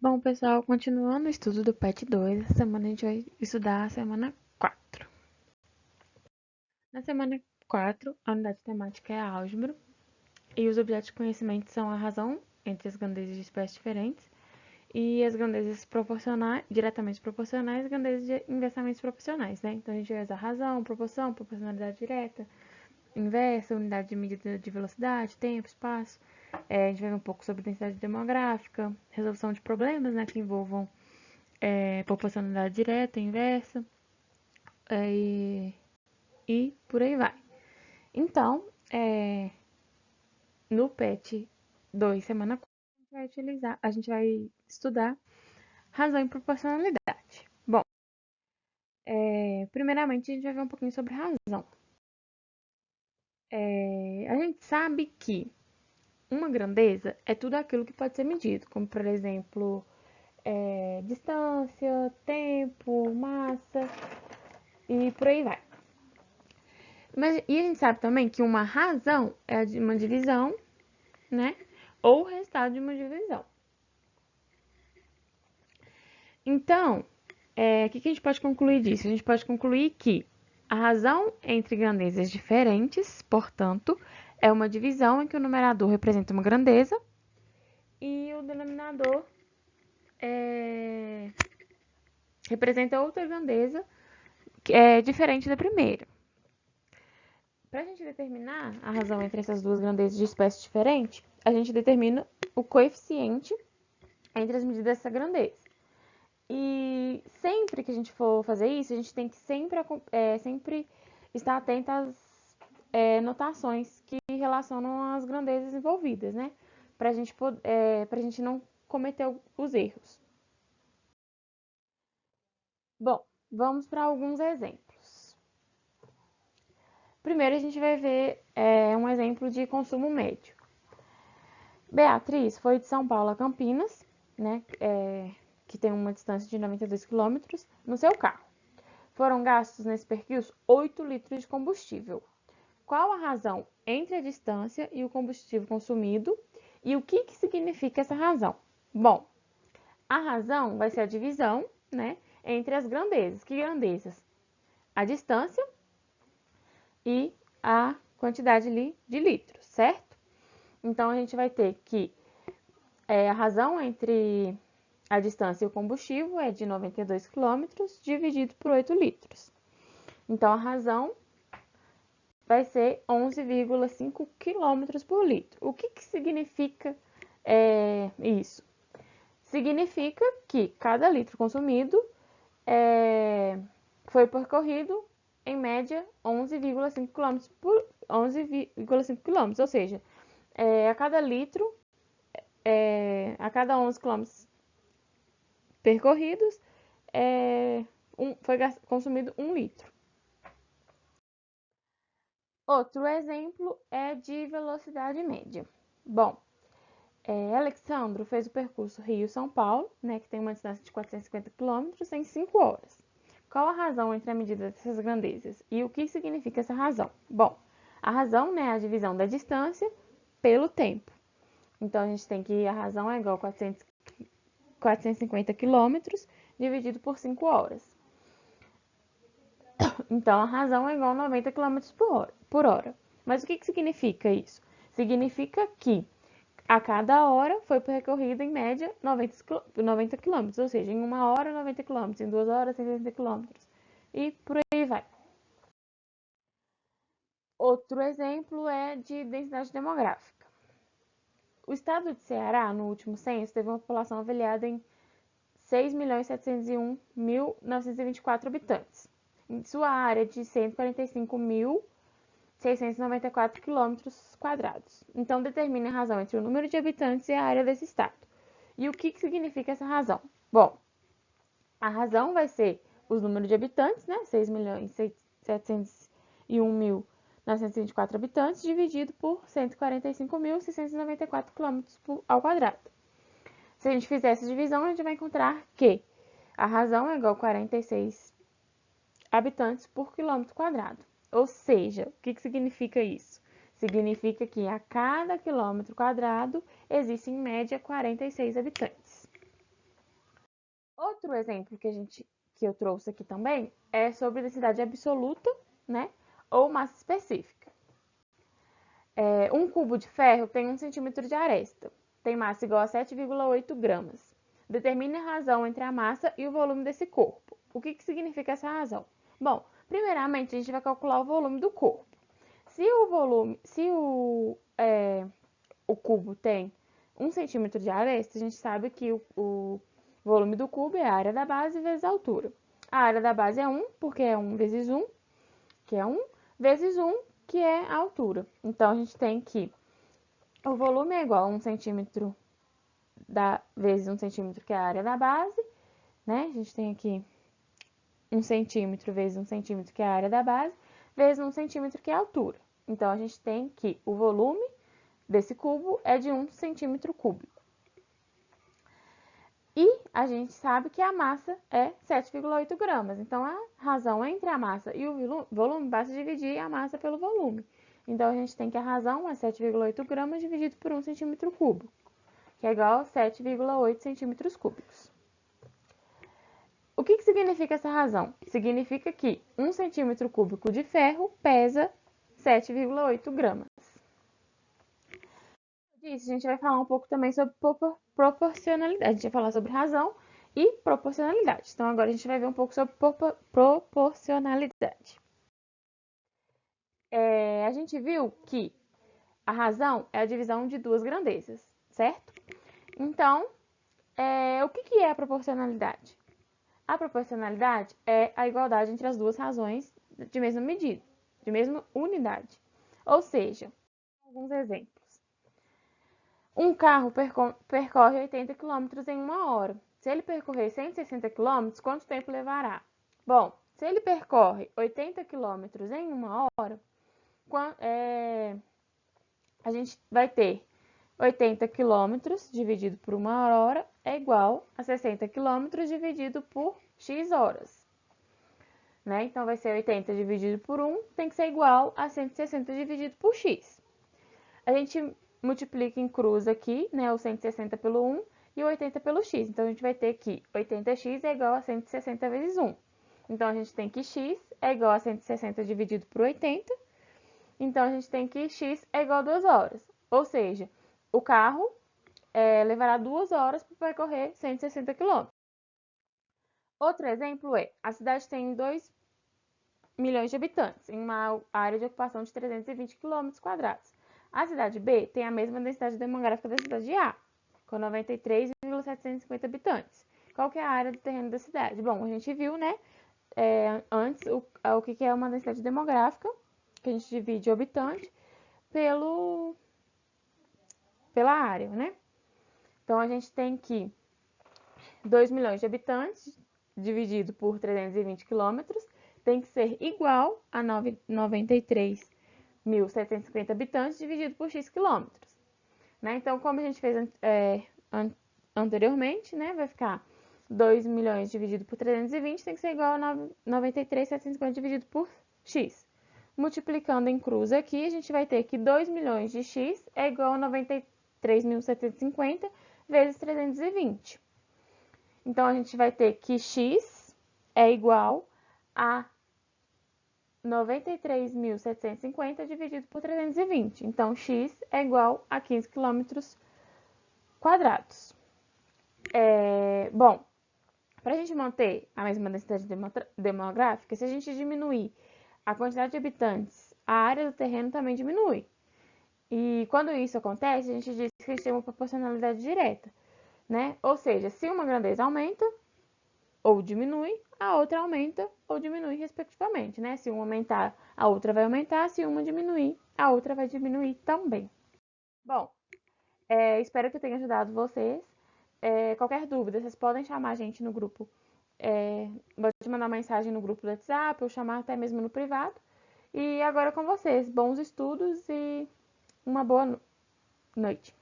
Bom, pessoal, continuando o estudo do PET 2, essa semana a gente vai estudar a semana 4. Na semana 4, a unidade temática é a álgebra, e os objetos de conhecimento são a razão entre as grandezas de espécies diferentes e as grandezas proporcionais, diretamente proporcionais e as grandezas inversamente proporcionais, né? Então, a gente vai usar razão, proporção, proporcionalidade direta, inversa, unidade de medida de velocidade, tempo, espaço. A gente vai ver um pouco sobre densidade demográfica, resolução de problemas, né, que envolvam proporcionalidade direta, inversa, e por aí vai. Então, no PET 2, semana 4, a gente vai estudar razão e proporcionalidade. Bom, primeiramente a gente vai ver um pouquinho sobre razão. A gente sabe que uma grandeza é tudo aquilo que pode ser medido, como por exemplo, distância, tempo, massa e por aí vai. E a gente sabe também que uma razão é uma divisão, né? Ou o resultado de uma divisão. Então, o que a gente pode concluir disso? A gente pode concluir que a razão entre grandezas diferentes, portanto, é uma divisão em que o numerador representa uma grandeza e o denominador representa outra grandeza que é diferente da primeira. Para a gente determinar a razão entre essas duas grandezas de espécie diferente, a gente determina o coeficiente entre as medidas dessa grandeza. E sempre que a gente for fazer isso, a gente tem que sempre estar atento às notações que relacionam as grandezas envolvidas, né? Para a gente não cometer os erros. Bom, vamos para alguns exemplos. Primeiro a gente vai ver um exemplo de consumo médio. Beatriz foi de São Paulo a Campinas, né? Que tem uma distância de 92 quilômetros, no seu carro. Foram gastos nesse percurso 8 litros de combustível. Qual a razão entre a distância e o combustível consumido e o que significa essa razão? Bom, a razão vai ser a divisão, né, entre as grandezas. Que grandezas? A distância e a quantidade de litros, certo? Então, a gente vai ter que a razão entre a distância e o combustível é de 92 quilômetros dividido por 8 litros. Então, a razão vai ser 11,5 km por litro. O que significa isso? Significa que cada litro consumido foi percorrido, em média, 11,5 km por 11,5 km, ou seja, a cada litro, a cada 11 km percorridos, foi consumido 1 litro. Outro exemplo é de velocidade média. Bom, Alexandro fez o percurso Rio-São Paulo, né, que tem uma distância de 450 km, em 5 horas. Qual a razão entre a medida dessas grandezas? E o que significa essa razão? Bom, a razão, né, é a divisão da distância pelo tempo. Então, a gente tem que a razão é igual a 450 km dividido por 5 horas. Então, a razão é igual a 90 km por hora. Mas o que significa isso? Significa que a cada hora foi percorrido, em média, 90 km, ou seja, em 1 hora, 90 km, em 2 horas, 60 km, e por aí vai. Outro exemplo é de densidade demográfica. O estado de Ceará, no último censo, teve uma população avaliada em 6.701.924 habitantes, em sua área de 145.694 km². Então, determine a razão entre o número de habitantes e a área desse estado. E o que significa essa razão? Bom, a razão vai ser os números de habitantes, né? 6.701.924 habitantes, dividido por 145.694 km². Se a gente fizer essa divisão, a gente vai encontrar que a razão é igual a 46 habitantes por quilômetro². Ou seja, o que significa isso? Significa que a cada quilômetro quadrado existe, em média, 46 habitantes. Outro exemplo que eu trouxe aqui também é sobre densidade absoluta, né? Ou massa específica. Um cubo de ferro tem 1 centímetro de aresta, tem massa igual a 7,8 gramas. Determine a razão entre a massa e o volume desse corpo. O que significa essa razão? Bom, primeiramente a gente vai calcular o volume do corpo. Se o cubo tem 1 centímetro de aresta, a gente sabe que o volume do cubo é a área da base vezes a altura. A área da base é 1, porque é 1 vezes 1, que é 1, vezes 1, que é a altura. Então, a gente tem que o volume é igual a 1 centímetro vezes 1 centímetro, que é a área da base, né? A gente tem aqui 1 centímetro vezes 1 centímetro, que é a área da base, vezes 1 centímetro, que é a altura. Então, a gente tem que o volume desse cubo é de 1 centímetro cúbico. E a gente sabe que a massa é 7,8 gramas. Então, a razão entre a massa e o volume, basta dividir a massa pelo volume. Então, a gente tem que a razão é 7,8 gramas dividido por 1 centímetro cúbico, que é igual a 7,8 centímetros cúbicos. O que significa essa razão? Significa que 1 centímetro cúbico de ferro pesa 7,8 gramas. Disso, a gente vai falar um pouco também sobre proporcionalidade. A gente vai falar sobre razão e proporcionalidade. Então, agora a gente vai ver um pouco sobre proporcionalidade. A gente viu que a razão é a divisão de duas grandezas, certo? Então, o que é a proporcionalidade? A proporcionalidade é a igualdade entre as duas razões de mesma medida, de mesma unidade. Ou seja, alguns exemplos. Um carro percorre 80 km em 1 hora. Se ele percorrer 160 km, quanto tempo levará? Bom, se ele percorre 80 km em 1 hora, a gente vai ter 80 km dividido por 1 hora é igual a 60 km dividido por x horas. Né? Então, vai ser 80 dividido por 1, tem que ser igual a 160 dividido por x. A gente multiplica em cruz aqui, né, o 160 pelo 1 e o 80 pelo x. Então, a gente vai ter que 80x é igual a 160 vezes 1. Então, a gente tem que x é igual a 160 dividido por 80. Então, a gente tem que x é igual a 2 horas. Ou seja, o carro levará 2 horas para percorrer 160 km. Outro exemplo é, a cidade tem 2 milhões de habitantes, em uma área de ocupação de 320 km². A cidade B tem a mesma densidade demográfica da cidade A, com 93,750 habitantes. Qual que é a área do terreno da cidade? Bom, a gente viu, né, antes o que é uma densidade demográfica, que a gente divide o habitante pela área, né? Então, a gente tem que 2 milhões de habitantes dividido por 320 quilômetros tem que ser igual a 93.750 habitantes dividido por x quilômetros. Né? Então, como a gente fez anteriormente, né, vai ficar 2 milhões dividido por 320 tem que ser igual a 93.750 dividido por x. Multiplicando em cruz aqui, a gente vai ter que 2 milhões de x é igual a 93.750 vezes 320. Então, a gente vai ter que x é igual a 93.750 dividido por 320. Então, x é igual a 15 km². Bom, para a gente manter a mesma densidade demográfica, se a gente diminuir a quantidade de habitantes, a área do terreno também diminui. E quando isso acontece, a gente diz que a gente tem uma proporcionalidade direta, né? Ou seja, se uma grandeza aumenta ou diminui, a outra aumenta ou diminui respectivamente, né? Se uma aumentar, a outra vai aumentar, se uma diminuir, a outra vai diminuir também. Bom, espero que eu tenha ajudado vocês. Qualquer dúvida, vocês podem chamar a gente no grupo. Pode mandar mensagem no grupo do WhatsApp ou chamar até mesmo no privado. E agora com vocês, bons estudos e uma boa noite.